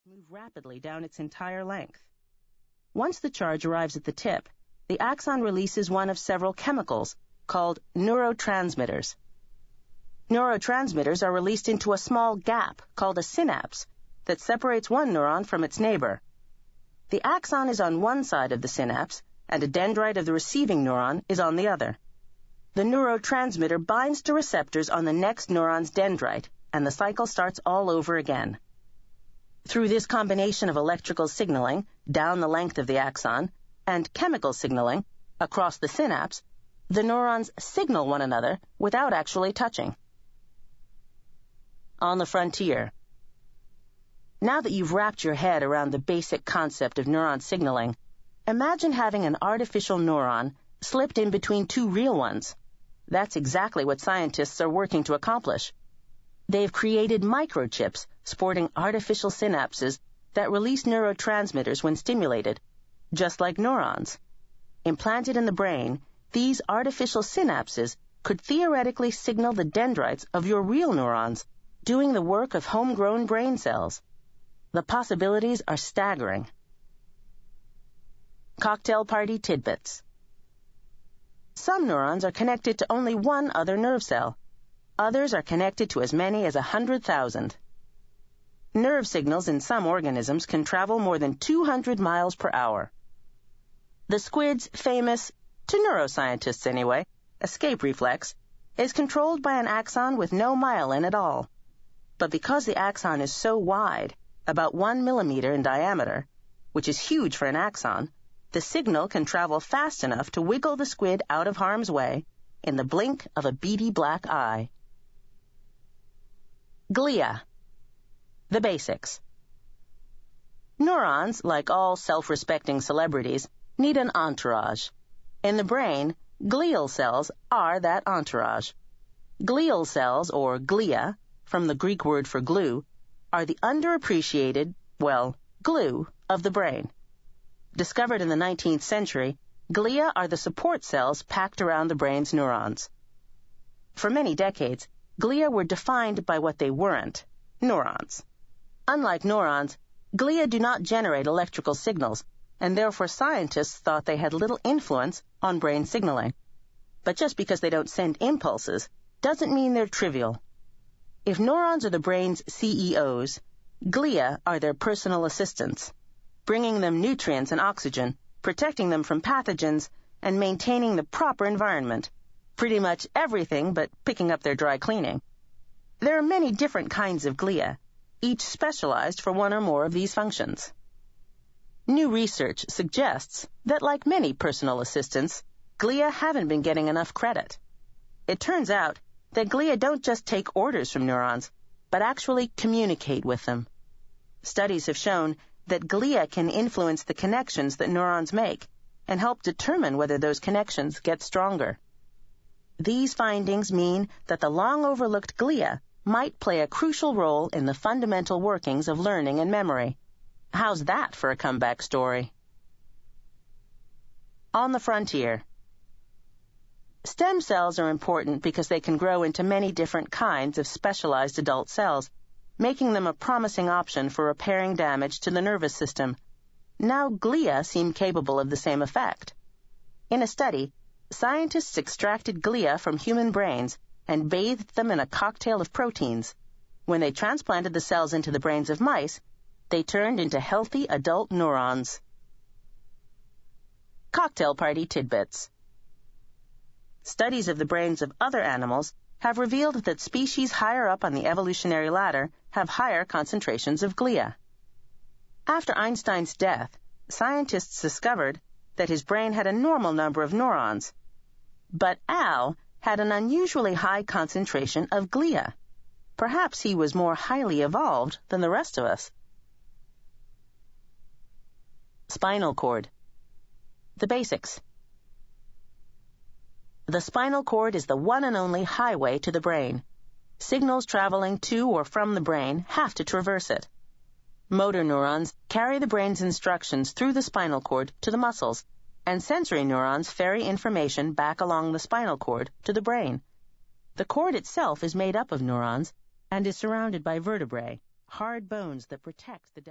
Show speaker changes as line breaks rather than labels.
move rapidly down its entire length. Once the charge arrives at the tip, the axon releases one of several chemicals called neurotransmitters. Neurotransmitters are released into a small gap called a synapse that separates one neuron from its neighbor. The axon is on one side of the synapse, and a dendrite of the receiving neuron is on the other. The neurotransmitter binds to receptors on the next neuron's dendrite, and the cycle starts all over again. Through this combination of electrical signaling down the length of the axon and chemical signaling across the synapse, the neurons signal one another without actually touching. On the frontier. Now that you've wrapped your head around the basic concept of neuron signaling, imagine having an artificial neuron slipped in between two real ones. That's exactly what scientists are working to accomplish. They've created microchips sporting artificial synapses that release neurotransmitters when stimulated, just like neurons. Implanted in the brain, these artificial synapses could theoretically signal the dendrites of your real neurons, doing the work of homegrown brain cells. The possibilities are staggering. Cocktail party tidbits. Some neurons are connected to only one other nerve cell. Others are connected to as many as 100,000. Nerve signals in some organisms can travel more than 200 miles per hour. The squid's famous, to neuroscientists anyway, escape reflex is controlled by an axon with no myelin at all. But because the axon is so wide, about 1 millimeter in diameter, which is huge for an axon, the signal can travel fast enough to wiggle the squid out of harm's way in the blink of a beady black eye. Glia. The basics. Neurons, like all self-respecting celebrities, need an entourage. In the brain, glial cells are that entourage. Glial cells, or glia, from the Greek word for glue, are the underappreciated, glue of the brain. Discovered in the 19th century, glia are the support cells packed around the brain's neurons. For many decades, glia were defined by what they weren't, neurons. Unlike neurons, glia do not generate electrical signals, and therefore scientists thought they had little influence on brain signaling. But just because they don't send impulses doesn't mean they're trivial. If neurons are the brain's CEOs, glia are their personal assistants, bringing them nutrients and oxygen, protecting them from pathogens, and maintaining the proper environment. Pretty much everything but picking up their dry cleaning. There are many different kinds of glia, each specialized for one or more of these functions. New research suggests that, like many personal assistants, glia haven't been getting enough credit. It turns out that glia don't just take orders from neurons, but actually communicate with them. Studies have shown that glia can influence the connections that neurons make and help determine whether those connections get stronger. These findings mean that the long-overlooked glia might play a crucial role in the fundamental workings of learning and memory. How's that for a comeback story? On the frontier. Stem cells are important because they can grow into many different kinds of specialized adult cells, making them a promising option for repairing damage to the nervous system. Now glia seem capable of the same effect. In a study, scientists extracted glia from human brains and bathed them in a cocktail of proteins. When they transplanted the cells into the brains of mice, they turned into healthy adult neurons. Cocktail party tidbits. Studies of the brains of other animals have revealed that species higher up on the evolutionary ladder have higher concentrations of glia. After Einstein's death, scientists discovered that his brain had a normal number of neurons, but Al had an unusually high concentration of glia. Perhaps he was more highly evolved than the rest of us. Spinal cord. The basics. The spinal cord is the one and only highway to the brain. Signals traveling to or from the brain have to traverse it. Motor neurons carry the brain's instructions through the spinal cord to the muscles, and sensory neurons ferry information back along the spinal cord to the brain. The cord itself is made up of neurons and is surrounded by vertebrae, hard bones that protect the